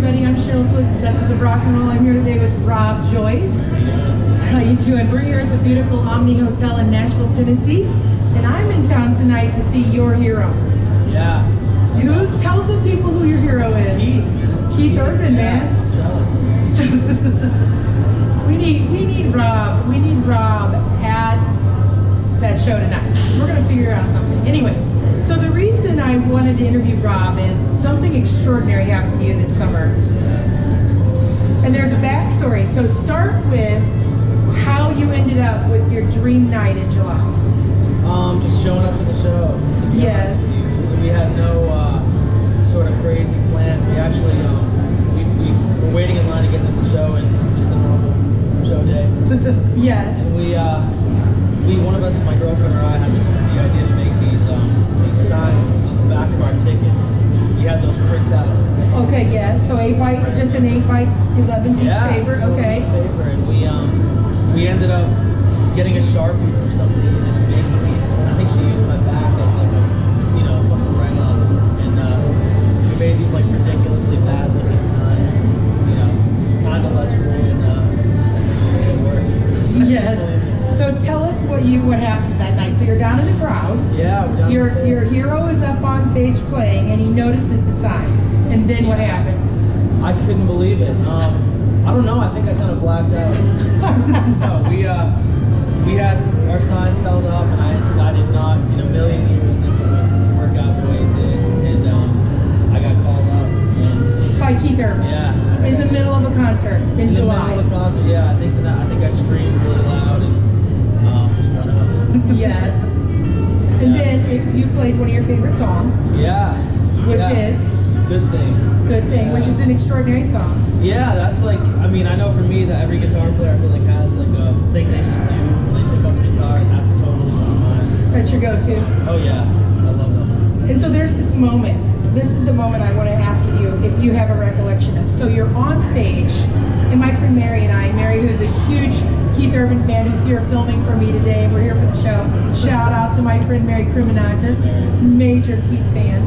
everybody. I'm Switchfoot, Duchess of Rock and Roll. I'm here today with Rob Joyce. How you doing? We're here at the beautiful Omni Hotel in Nashville, Tennessee, and I'm in town tonight to see your hero. Yeah. Tell the people who your hero is. Keith Urban, man. So, we need Rob. We need Rob at that show tonight. We're gonna figure out something. Anyway, so the reason I wanted to interview Rob is something extraordinary happened to you this summer. And there's a backstory. So start with how you ended up with your dream night in July. Just showing up to the show. To be Yes. honest with you. We had no sort of crazy plan. We actually we were waiting in line to get into the show, and just a normal show day. Yes. And we one of us, my girlfriend or I, had the idea to make these signs on the back of our tickets. We had those prints out. Okay, yes. So 8x, just an 8x 11 piece paper. Okay. Paper, and we ended up getting a Sharpie or something and just making these. I think she used my back as like something to write on, and we made these like ridiculously bad looking signs, kind of legible, and it works. Yes. So tell us what happened that night. So you're down in the crowd. Yeah, we're down. Your hero is up on stage playing, and he notices the sign. And then what happens? I couldn't believe it. I don't know. I think I kind of blacked out. No, we had our signs held up, and I did not in a million years think it would work out the way it did. And I got called up. And By Keith Urban. yeah. In the middle of a concert in July. In the middle of the concert, yeah. I think I screamed really loud and just went up. Yes. And then you played one of your favorite songs. Yeah. Which is? Good Thing. Good Thing, which is an extraordinary song. Yeah, that's like, I know for me that every guitar player I feel like has like a thing they just do when they pick up a guitar, and that's totally one of mine. That's your go-to. Oh yeah, I love that song. And so there's this moment. This is the moment I want to ask you if you have a recollection of. So you're on stage, and my friend Mary and I, Mary who's a huge Keith Urban fan who's here filming for me today, we're here for the show. Shout out to my friend Mary Krimenacher, major Keith fan.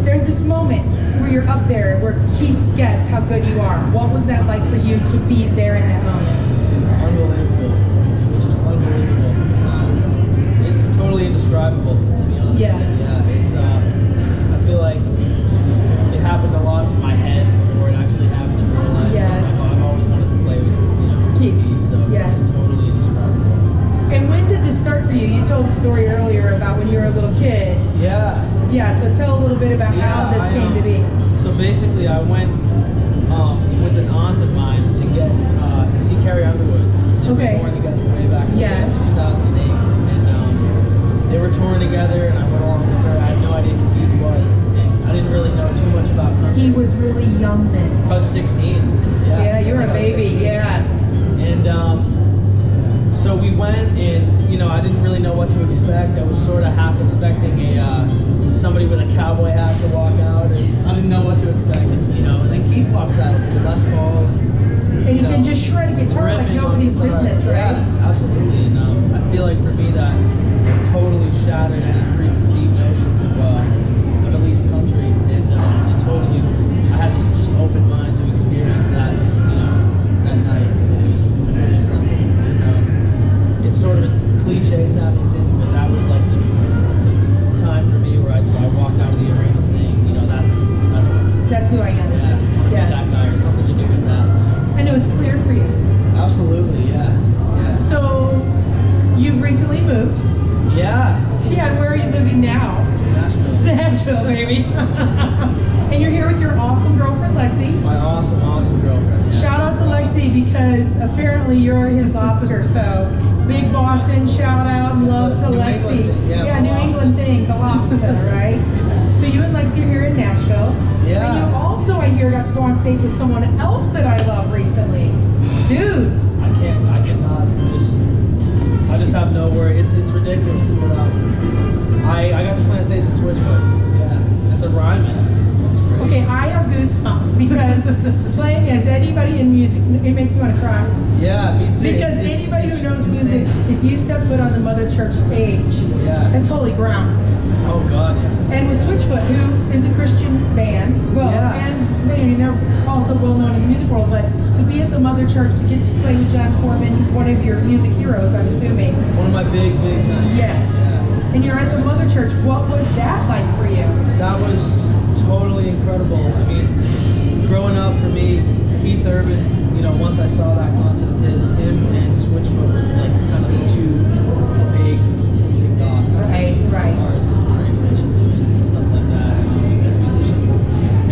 There's this moment where you're up there, where Keith gets how good you are. What was that like for you to be there in that moment? Unbelievable. It was just unbelievable. It's totally indescribable, to be honest. Yes. Yeah, it's, I feel like it happened a lot in my head before it actually happened in real life. Yes. I've always wanted to play with, Keith. so Yes. it's totally indescribable. And when did this start for you? You told a story earlier about when you were a little kid. Yeah. Yeah, so tell a little bit about how this came to be. So basically, I went with an aunt of mine to get to see Carrie Underwood. They were touring together way back in 2008, and they were touring together, and I went along with her. I had no idea who he was, and I didn't really know too much about country. He was really young then. I was 16. Yeah, you were a baby. Yeah. And so we went, and I didn't really know what to expect. I was sort of half expecting somebody with a cowboy hat to walk out, and I didn't know what to expect. And then Keith walks out with Les Pauls. And you can just shred a guitar like nobody's business, right? Yeah, absolutely. And I feel like for me that totally shattered any preconceived notions of at least country, and it totally, I had this just open mind to experience that, that night. And it was really something. And it's sort of a cliche sounding thing, but that was like the time for me where I walked out of the arena saying, that's who I am. Yeah, Yes. that guy or something to do with that. And it was clear for you. Absolutely, yeah. So you've recently moved. Yeah. Yeah, where are you living now? Nashville. Nashville, baby. And you're here with your awesome girlfriend, Lexi. My awesome girlfriend. Yeah. Shout out to Lexi because apparently you're his lobster, so big Boston shout out and love to New Lexi. England, Yeah, New England thing, the lobster, right? So you and Lexi are here in Nashville. Yeah. And you also, I hear, got to go on stage with someone else that I love recently. Dude. I cannot I just have no words. It's ridiculous. But, I got to play on stage at Switchfoot. Yeah. At the Ryman. Okay, I have goosebumps because Playing as anybody in music, it makes me want to cry. Yeah, me too. Because anybody who knows music, if you step foot on the Mother Church stage, that's holy ground. Oh God, yeah. And with Switchfoot, who is a Christian band, well, and they're also well known in the music world, but to be at the Mother Church, to get to play with John Foreman, one of your music heroes, I'm assuming. One of my big times. Yes. Yeah. And you're at the Mother Church. What was that like for you? That was totally incredible. I mean, growing up for me, Keith Urban, you know, once I saw that concert of his, him and Switchfoot were like kind of the two big music gods. Right. As far as inspiration and influence and stuff like that, as musicians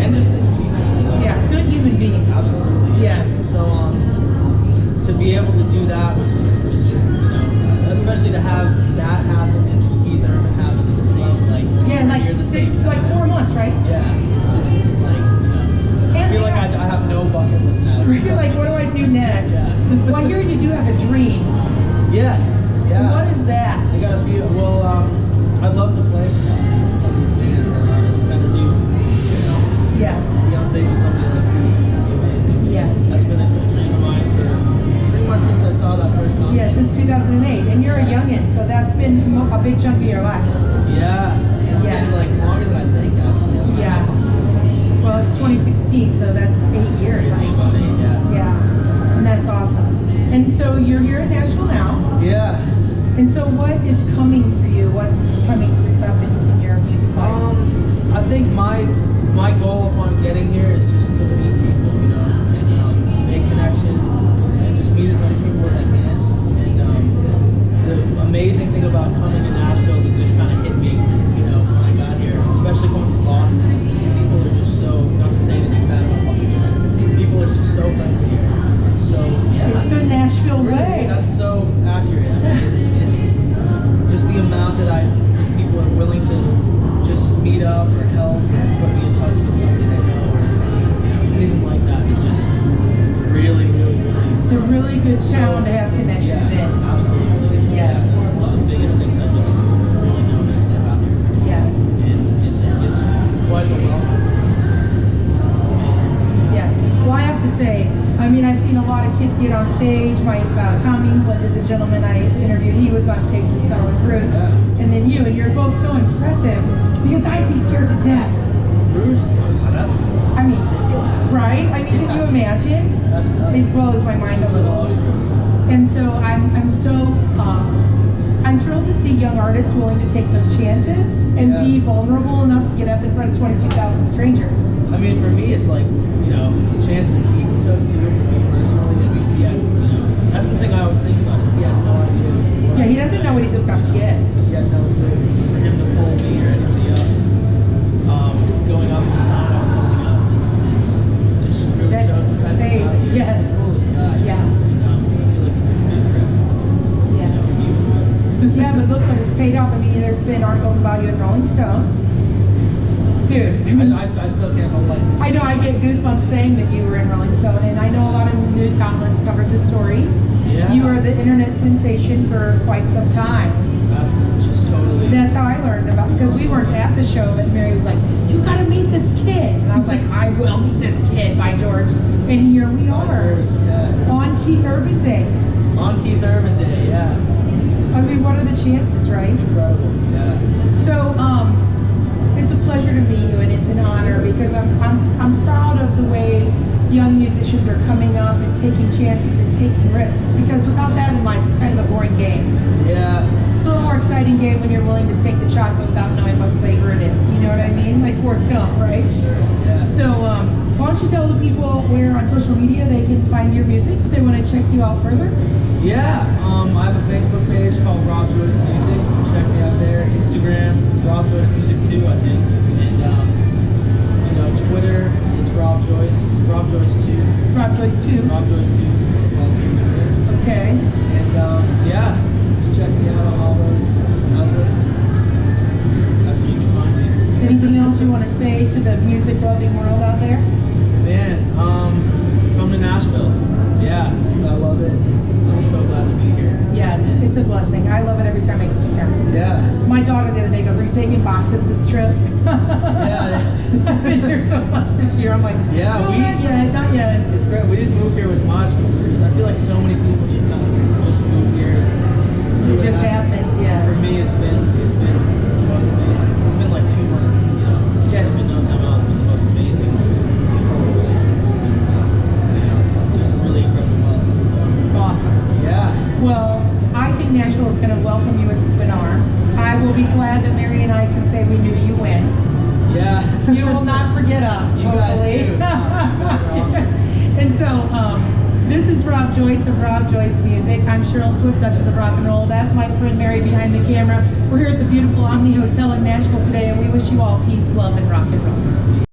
and just as people. Yeah, good human beings. Absolutely. Yes. So to be able to do that was you know, especially to have that happen and Keith Urban happen at the same like 4 months, right? Yeah, it's just like, you know, I feel like I have no bucket list now. You're like, what do I do next? Yeah. Well, I hear you do have a dream. Yes. Yeah. What is that? I gotta be. Well, I'd love to play for some of these bands that artists kind of do. You know. Yes. Beyonce is something like pretty amazing. Yes. That's been a dream of mine for pretty much since I saw that first concert. Yeah, since 2008, and you're a youngin', so that's been a big chunk of your life. Yeah. It's been like longer than I think, actually. Yeah. Well, it's 2016, so that's 8 years, right? About 8, yeah. Yeah. And that's awesome. And so you're here in Nashville now. Yeah. And so what is coming for you? What's coming up in your music life? I think my goal upon getting here is just to meet people, you know, and make connections and just meet as many people as I can. And the amazing thing about coming to Nashville that just kind of hit me, you know, when I got here, especially coming from Boston, is people are just so, not to say anything bad about Boston, people are just so friendly here. So yeah, It's the Nashville way. that's so accurate. I mean, it's just the amount that people are willing to just meet up or help or put me in touch with somebody they know or you know, anything like that. It's just really. It's a really good town to have connections in. Absolutely. Yes. Yeah, it's one of the biggest things I just really noticed about here. Yes. And it's quite the welcome. Yes. Well, I have to say, I mean, I've seen a lot of kids get on stage. My Tom England is a gentleman I interviewed. He was on stage this summer with Bruce, and then you, and you're both so impressive because I'd be scared to death. Bruce, that's I mean, right? I mean, can you imagine? That's nuts. It blows my mind a little. And so I'm thrilled to see young artists willing to take those chances and be vulnerable enough to get up in front of 22,000 strangers. I mean, for me, it's like, you know, the chance that he took too, for me personally. I mean, that's the thing I always think about is he had no idea. Yeah, he doesn't know what he's about to get. He had no clue. For him to pull me or anybody up, going up the sign I was holding up is just really That's shows the type of insane. guy he is. Yes. Yeah. I feel like he took a big risk. Yeah. You know, he was risky. Yeah, but look what it's paid off. I mean, there's been articles about you in Rolling Stone. Dude, I still can't hold like. I know I get goosebumps saying that you were in Rolling Stone, and I know a lot of news outlets covered the story. Yeah. You were the internet sensation for quite some time. That's just totally. That's how I learned about, because we weren't at the show, but Mary was like, you gotta meet this kid. And I was like, I will meet this kid, by George. And here we are, Yeah. on Keith Urban Day. On Keith Urban Day, yeah. I mean, what are the chances, right? Incredible. Yeah. So, it's a pleasure to meet you, and it's an honor because I'm proud of the way young musicians are coming up and taking chances and taking risks. Because without that in life, it's kind of a boring game. Yeah. It's a little more exciting game when you're willing to take the chocolate without knowing what flavor it is. You know what I mean? Like Forrest Gump, right? Yeah. So, why don't you tell the people where on social media they can find your music if they want to check you out further? Yeah. I have a Facebook page called Rob Joyce Music. Check me out there. Instagram, Rob Joyce Music too, I think. And you know, Twitter, it's Rob Joyce 2. Rob Joyce 2. Rob Joyce 2. Okay. And yeah, just check me out on all those outlets. That's where you can find me. Anything else you want to say to the music loving world out there? Man, come to Nashville. Yeah, I love it. I'm so glad to be here. Yes, it's a blessing. I love it every time I come here. Yeah. My daughter the other day goes, are you taking boxes this trip? Yeah. I've been here so much this year. I'm like, Yeah, no, not yet, not yet. It's great. We didn't move here with much. I feel like so many people just kind of just move here. It just happens, yeah. For me, it's been the most amazing. It's been like 2 months. You know, it's Yes. been no time else. It's been the most amazing. Just really incredible. So. Awesome. Yeah. Well, I think Nashville is going to welcome you with open arms. I will be glad that Mary and I can say we knew you when. Yeah. You will not forget us, You guys hopefully. too. Yes. And so, this is Rob Joyce of Rob Joyce Music. I'm Cheryl Swift, Duchess of Rock and Roll. That's my friend Mary behind the camera. We're here at the beautiful Omni Hotel in Nashville today, and we wish you all peace, love, and rock and roll.